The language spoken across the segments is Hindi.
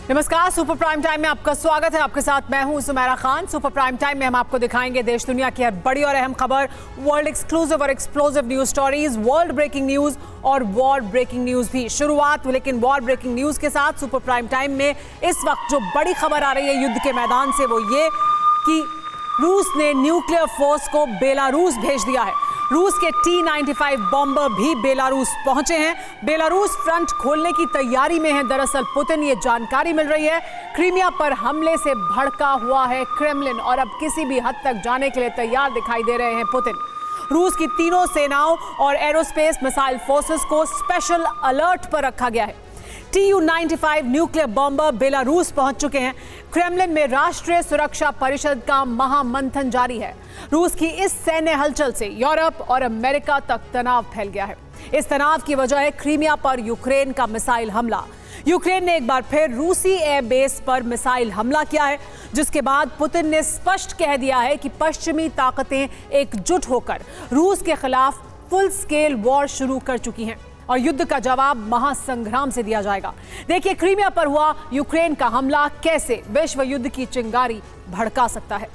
नमस्कार, सुपर प्राइम टाइम में आपका स्वागत है। आपके साथ मैं हूं Sumera Khan. Super prime time में हम आपको दिखाएंगे देश दुनिया की हर बड़ी और अहम खबर, वर्ल्ड एक्सक्लूसिव और explosive news stories, world breaking news और वॉर ब्रेकिंग न्यूज भी। शुरुआत लेकिन वॉर ब्रेकिंग न्यूज के साथ सुपर प्राइम टाइम में इस वक्त जो बड़ी खबर आ रही है युद्ध के मैदान से वो ये कि रूस ने न्यूक्लियर फोर्स को बेलारूस भेज दिया है। रूस के T-95 बॉम्बर भी बेलारूस पहुंचे हैं। बेलारूस फ्रंट खोलने की तैयारी में है। दरअसल पुतिन, ये जानकारी मिल रही है, क्रीमिया पर हमले से भड़का हुआ है क्रेमलिन और अब किसी भी हद तक जाने के लिए तैयार दिखाई दे रहे हैं पुतिन। रूस की तीनों सेनाओं और एरोस्पेस मिसाइल फोर्सेस को स्पेशल अलर्ट पर रखा गया है। Tu-95 न्यूक्लियर बॉम्बर बेलारूस पहुंच चुके हैं। क्रेमलिन में राष्ट्रीय सुरक्षा परिषद का महामंथन जारी है। रूस की इस सैन्य हलचल से यूरोप और अमेरिका तक तनाव फैल गया है। इस तनाव की वजह है क्रीमिया पर यूक्रेन का मिसाइल हमला। यूक्रेन ने एक बार फिर रूसी एयरबेस पर मिसाइल हमला किया है, जिसके बाद पुतिन ने स्पष्ट कह दिया है कि पश्चिमी ताकतें एकजुट होकर रूस के खिलाफ फुल स्केल वॉर शुरू कर चुकी हैं और युद्ध का जवाब महासंग्राम से दिया जाएगा। देखिए क्रीमिया पर हुआ यूक्रेन का हमला कैसे विश्व युद्ध की चिंगारी भड़का सकता है।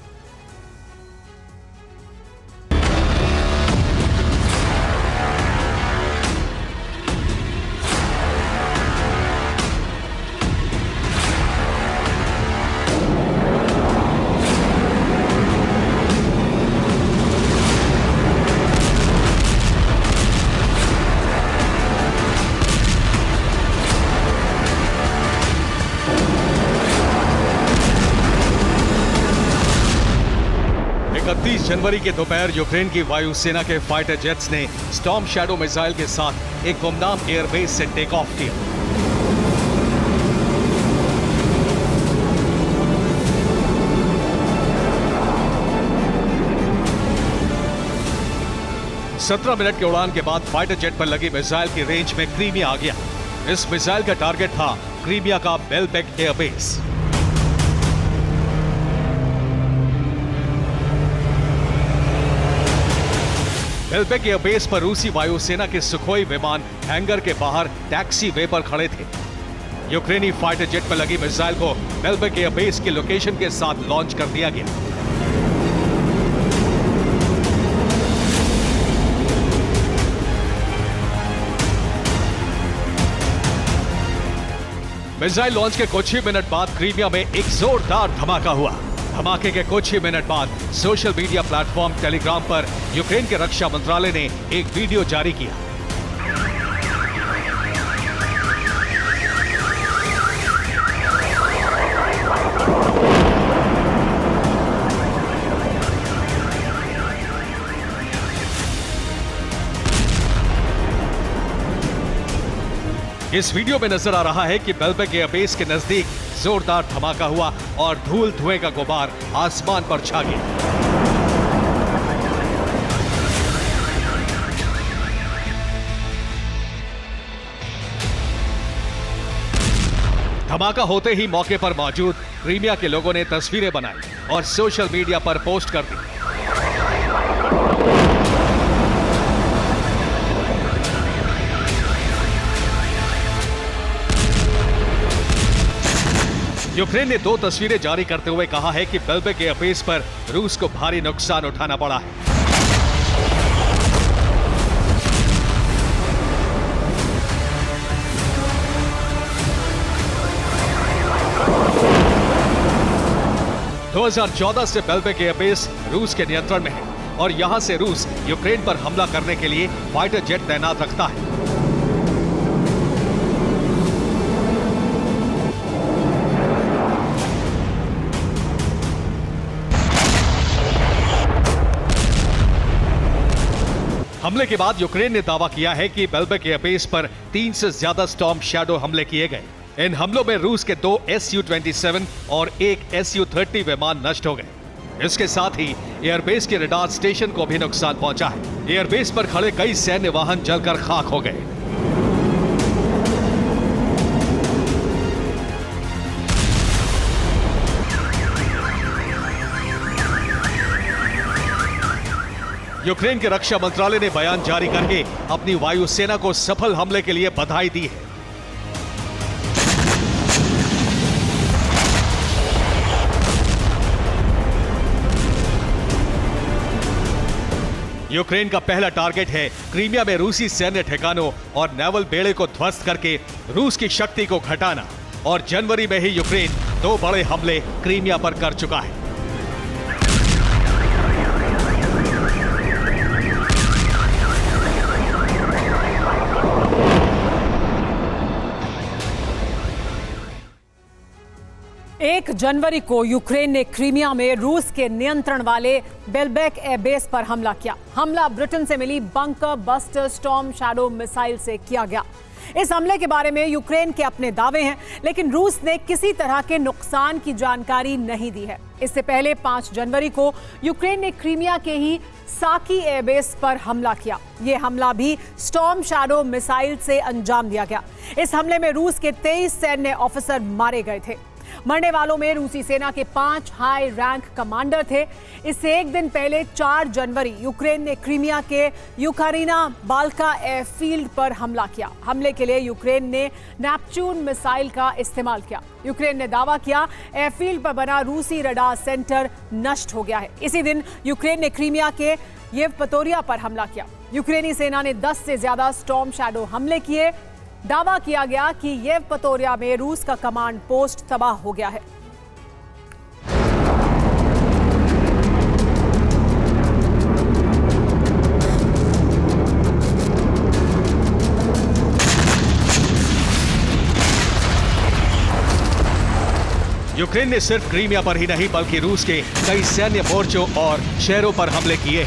जनवरी के दोपहर यूक्रेन की वायुसेना के फाइटर जेट्स ने स्टॉर्म शैडो मिसाइल के साथ एक गुमनाम एयरबेस से टेक ऑफ किया। सत्रह मिनट की उड़ान के बाद फाइटर जेट पर लगी मिसाइल की रेंज में क्रीमिया आ गया। इस मिसाइल का टारगेट था क्रीमिया का बेलबेक एयरबेस। बेलबेक एयरबेस पर रूसी वायुसेना के सुखोई विमान हैंगर के बाहर टैक्सी वे पर खड़े थे। यूक्रेनी फाइटर जेट पर लगी मिसाइल को बेलबेक एयरबेस की लोकेशन के साथ लॉन्च कर दिया गया। मिसाइल लॉन्च के कुछ ही मिनट बाद क्रीमिया में एक जोरदार धमाका हुआ। धमाके के कुछ ही मिनट बाद सोशल मीडिया प्लेटफॉर्म टेलीग्राम पर यूक्रेन के रक्षा मंत्रालय ने एक वीडियो जारी किया। इस वीडियो में नजर आ रहा है कि बेलबेक एयरबेस के नजदीक जोरदार धमाका हुआ और धूल धुएं का गुबार आसमान पर छा गया। धमाका होते ही मौके पर मौजूद क्रीमिया के लोगों ने तस्वीरें बनाई और सोशल मीडिया पर पोस्ट कर दी। यूक्रेन ने दो तस्वीरें जारी करते हुए कहा है कि बेलबेक एयरबेस पर रूस को भारी नुकसान उठाना पड़ा है। – 2014 से बेलबेक एयरबेस रूस के नियंत्रण में है और यहां से रूस यूक्रेन पर हमला करने के लिए फाइटर जेट तैनात रखता है। हमले के बाद यूक्रेन ने दावा किया है कि बेलबेक एयरबेस पर 3 से ज्यादा स्टॉर्म शैडो हमले किए गए। इन हमलों में रूस के 2 Su-27 और 1 Su-30 विमान नष्ट हो गए। इसके साथ ही एयरबेस के रडार स्टेशन को भी नुकसान पहुंचा है। एयरबेस पर खड़े कई सैन्य वाहन जलकर खाक हो गए। यूक्रेन के रक्षा मंत्रालय ने बयान जारी करके अपनी वायुसेना को सफल हमले के लिए बधाई दी है। यूक्रेन का पहला टारगेट है क्रीमिया में रूसी सैन्य ठिकानों और नेवल बेड़े को ध्वस्त करके रूस की शक्ति को घटाना। और जनवरी में ही यूक्रेन 2 बड़े हमले क्रीमिया पर कर चुका है। एक जनवरी को यूक्रेन ने क्रीमिया में रूस के नियंत्रण वाले बेलबेक एयरबेस पर हमला किया। हमला ब्रिटेन से मिली bunker buster storm shadow missile से किया गया। इस हमले के बारे में यूक्रेन के अपने दावे हैं, लेकिन रूस ने किसी तरह के नुकसान की जानकारी नहीं दी है। इससे पहले 5 जनवरी को यूक्रेन ने क्रीमिया के ही साकी एयरबेस पर हमला किया। यह हमला भी स्टॉर्म शैडो मिसाइल से अंजाम दिया गया। इस हमले में रूस के 23 सैन्य ऑफिसर मारे गए थे। मरने वालों में रूसी सेना के 5 हाई रैंक कमांडर थे। इससे एक दिन पहले 4 जनवरी यूक्रेन ने क्रीमिया के यूकारिना बाल्का एयरफील्ड पर हमला किया। हमले के लिए यूक्रेन ने नेपच्यून मिसाइल का इस्तेमाल किया। यूक्रेन ने दावा किया एयरफील्ड पर बना रूसी रडार सेंटर नष्ट हो गया है। इसी दिन यूक्रेन ने क्रीमिया के येवपतोरिया पर हमला किया। यूक्रेनी सेना ने 10 से ज्यादा स्टॉर्म शैडो हमले किए। दावा किया गया कि येवपतोरिया में रूस का कमांड पोस्ट तबाह हो गया है। यूक्रेन ने सिर्फ क्रीमिया पर ही नहीं बल्कि रूस के कई सैन्य मोर्चों और शहरों पर हमले किए।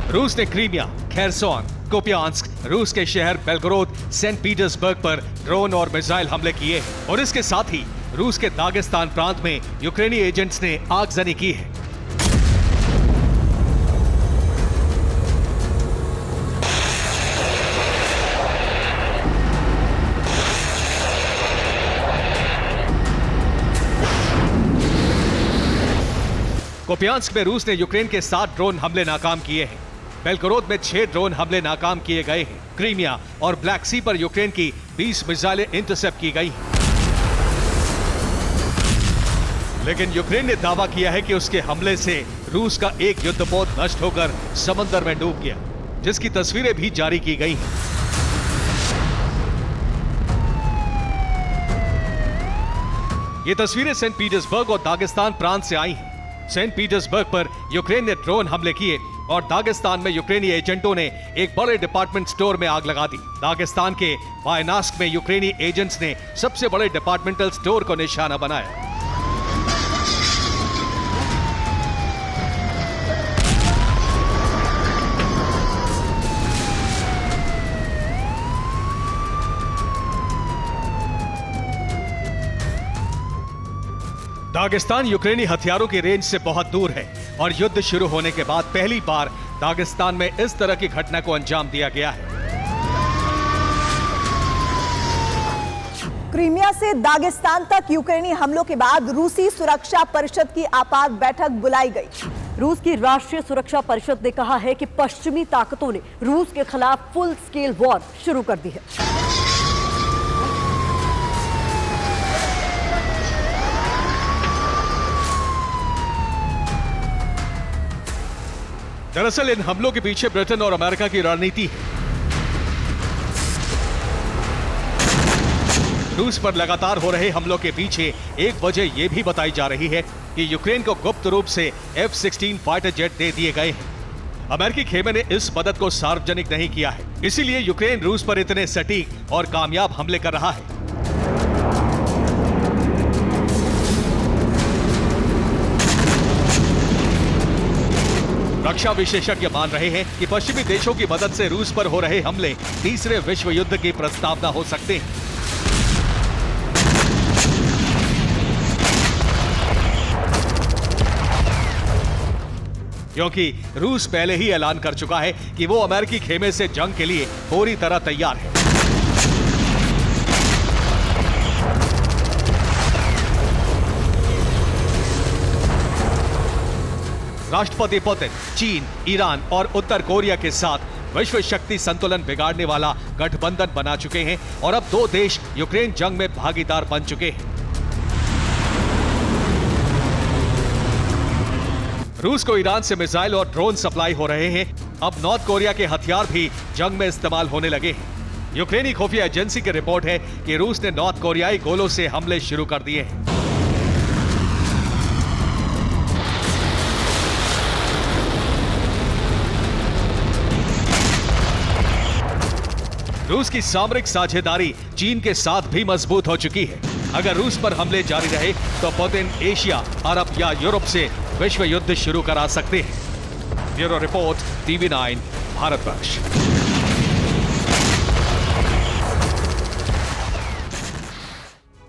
रूस ने क्रीमिया, खेरसोन, कुपियांस्क, रूस के शहर बेलगोरोद, सेंट पीटर्सबर्ग पर ड्रोन और मिसाइल हमले किए और इसके साथ ही रूस के दागिस्तान प्रांत में यूक्रेनी एजेंट्स ने आगजनी की है। कुपियांस्क में रूस ने यूक्रेन के 7 ड्रोन हमले नाकाम किए हैं। बेलगोरोद में 6 ड्रोन हमले नाकाम किए गए हैं। क्रीमिया और ब्लैक सी पर यूक्रेन की 20 मिसाइलें इंटरसेप्ट की गई हैं। लेकिन यूक्रेन ने दावा किया है कि उसके हमले से रूस का एक युद्धपोत नष्ट होकर समंदर में डूब गया, जिसकी तस्वीरें भी जारी की गई हैं। ये तस्वीरें सेंट पीटर्सबर्ग और दागिस्तान प्रांत से आई हैं। सेंट पीटर्सबर्ग पर यूक्रेन ने ड्रोन हमले किए और दागिस्तान में यूक्रेनी एजेंटों ने एक बड़े डिपार्टमेंट स्टोर में आग लगा दी। दागिस्तान के बायनास्क में यूक्रेनी एजेंट्स ने सबसे बड़े डिपार्टमेंटल स्टोर को निशाना बनाया। दागिस्तान यूक्रेनी हथियारों की रेंज से बहुत दूर है और युद्ध शुरू होने के बाद पहली बार दागिस्तान में इस तरह की घटना को अंजाम दिया गया है। क्रीमिया से दागिस्तान तक यूक्रेनी हमलों के बाद रूसी सुरक्षा परिषद की आपात बैठक बुलाई गई। रूस की राष्ट्रीय सुरक्षा परिषद ने कहा है कि पश्चिमी ताकतों ने रूस के खिलाफ फुल स्केल वॉर शुरू कर दी है। दरअसल इन हमलों के पीछे ब्रिटेन और अमेरिका की रणनीति है। रूस पर लगातार हो रहे हमलों के पीछे एक वजह यह भी बताई जा रही है कि यूक्रेन को गुप्त रूप से F-16 फाइटर जेट दे दिए गए हैं। अमेरिकी खेमे ने इस मदद को सार्वजनिक नहीं किया है, इसीलिए यूक्रेन रूस पर इतने सटीक और कामयाब हमले कर रहा है। रक्षा विशेषज्ञ मान रहे हैं कि पश्चिमी देशों की मदद से रूस पर हो रहे हमले तीसरे विश्व युद्ध की प्रस्तावना हो सकते हैं। क्योंकि रूस पहले ही ऐलान कर चुका है कि वो अमेरिकी खेमे से जंग के लिए पूरी तरह तैयार है। राष्ट्रपति पुतिन चीन, ईरान और उत्तर कोरिया के साथ विश्व शक्ति संतुलन बिगाड़ने वाला गठबंधन बना चुके हैं और अब 2 देश यूक्रेन जंग में भागीदार बन चुके हैं। रूस को ईरान से मिसाइल और ड्रोन सप्लाई हो रहे हैं। अब नॉर्थ कोरिया के हथियार भी जंग में इस्तेमाल होने लगे हैं। यूक्रेनी खुफिया एजेंसी की रिपोर्ट है कि रूस ने नॉर्थ कोरियाई गोलों से हमले शुरू कर दिए हैं। रूस की सामरिक साझेदारी चीन के साथ भी मजबूत हो चुकी है। अगर रूस पर हमले जारी रहे तो पुतिन एशिया, अरब या यूरोप से विश्व युद्ध शुरू करा सकते हैं। Bureau report, TV9, Bharatvarsh.